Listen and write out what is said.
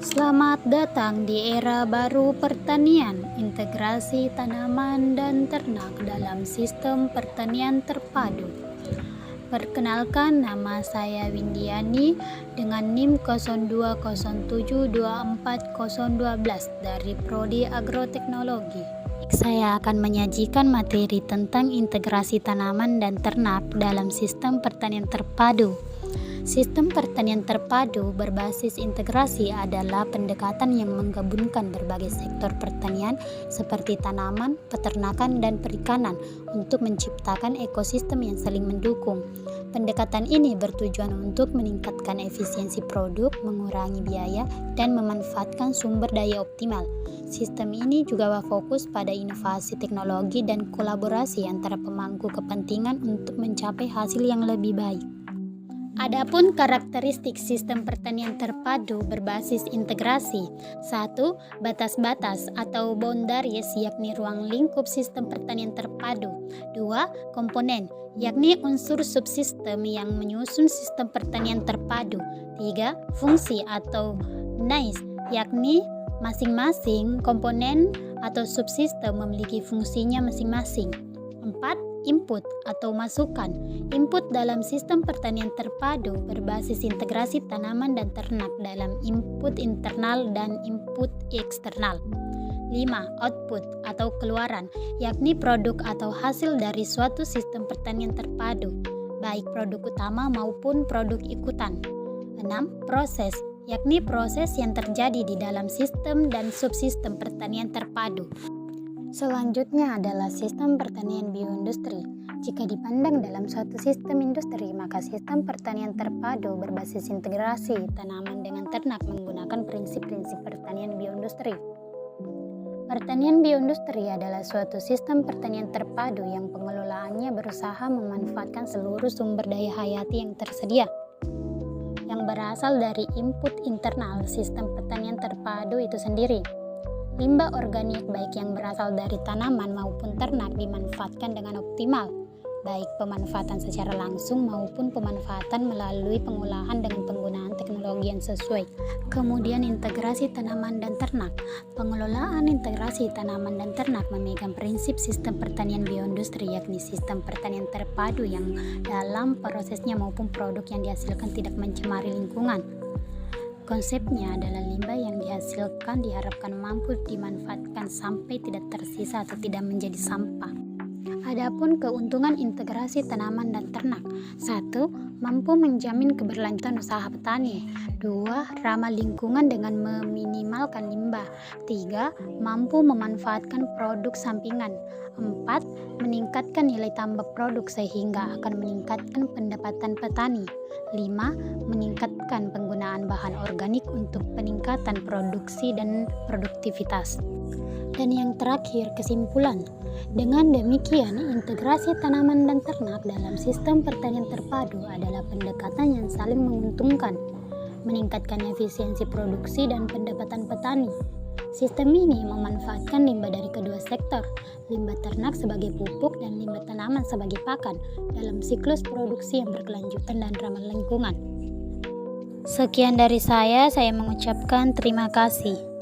Selamat datang di era baru pertanian, integrasi tanaman dan ternak dalam sistem pertanian terpadu. Perkenalkan, nama saya Windiani dengan NIM 0207240012 dari Prodi Agroteknologi. Saya akan menyajikan materi tentang integrasi tanaman dan ternak dalam sistem pertanian terpadu. Sistem pertanian terpadu berbasis integrasi adalah pendekatan yang menggabungkan berbagai sektor pertanian seperti tanaman, peternakan, dan perikanan untuk menciptakan ekosistem yang saling mendukung. Pendekatan ini bertujuan untuk meningkatkan efisiensi produk, mengurangi biaya, dan memanfaatkan sumber daya optimal. Sistem ini juga fokus pada inovasi teknologi dan kolaborasi antara pemangku kepentingan untuk mencapai hasil yang lebih baik. Adapun karakteristik sistem pertanian terpadu berbasis integrasi. 1. Batas-batas atau boundaries, yakni ruang lingkup sistem pertanian terpadu. 2. Komponen, yakni unsur subsistem yang menyusun sistem pertanian terpadu. 3. Fungsi atau needs, yakni masing-masing komponen atau subsistem memiliki fungsinya masing-masing. 4. Input atau masukan. Input dalam sistem pertanian terpadu berbasis integrasi tanaman dan ternak dalam input internal dan input eksternal. 5. Output atau keluaran, yakni produk atau hasil dari suatu sistem pertanian terpadu, baik produk utama maupun produk ikutan. 6. Proses, yakni proses yang terjadi di dalam sistem dan subsistem pertanian terpadu. Selanjutnya adalah sistem pertanian bioindustri. Jika dipandang dalam suatu sistem industri, maka sistem pertanian terpadu berbasis integrasi tanaman dengan ternak menggunakan prinsip-prinsip pertanian bioindustri. Pertanian bioindustri adalah suatu sistem pertanian terpadu yang pengelolaannya berusaha memanfaatkan seluruh sumber daya hayati yang tersedia, yang berasal dari input internal sistem pertanian terpadu itu sendiri. Limbah organik baik yang berasal dari tanaman maupun ternak dimanfaatkan dengan optimal, baik pemanfaatan secara langsung maupun pemanfaatan melalui pengolahan dengan penggunaan teknologi yang sesuai. Kemudian integrasi tanaman dan ternak. Pengelolaan integrasi tanaman dan ternak memegang prinsip sistem pertanian bioindustri, yakni sistem pertanian terpadu yang dalam prosesnya maupun produk yang dihasilkan tidak mencemari lingkungan. Konsepnya adalah limbah yang dihasilkan diharapkan mampu dimanfaatkan sampai tidak tersisa atau tidak menjadi sampah. Adapun keuntungan integrasi tanaman dan ternak. 1. Mampu menjamin keberlanjutan usaha petani. 2. Ramah lingkungan dengan meminimalkan limbah. 3. Mampu memanfaatkan produk sampingan. 4. Meningkatkan nilai tambah produk sehingga akan meningkatkan pendapatan petani. 5. Meningkatkan penggunaan bahan organik untuk peningkatan produksi dan produktivitas. Dan yang terakhir, kesimpulan. Dengan demikian, integrasi tanaman dan ternak dalam sistem pertanian terpadu adalah pendekatan yang saling menguntungkan, meningkatkan efisiensi produksi dan pendapatan petani. Sistem ini memanfaatkan limbah dari kedua sektor, limbah ternak sebagai pupuk dan limbah tanaman sebagai pakan, dalam siklus produksi yang berkelanjutan dan ramah lingkungan. Sekian dari saya mengucapkan terima kasih.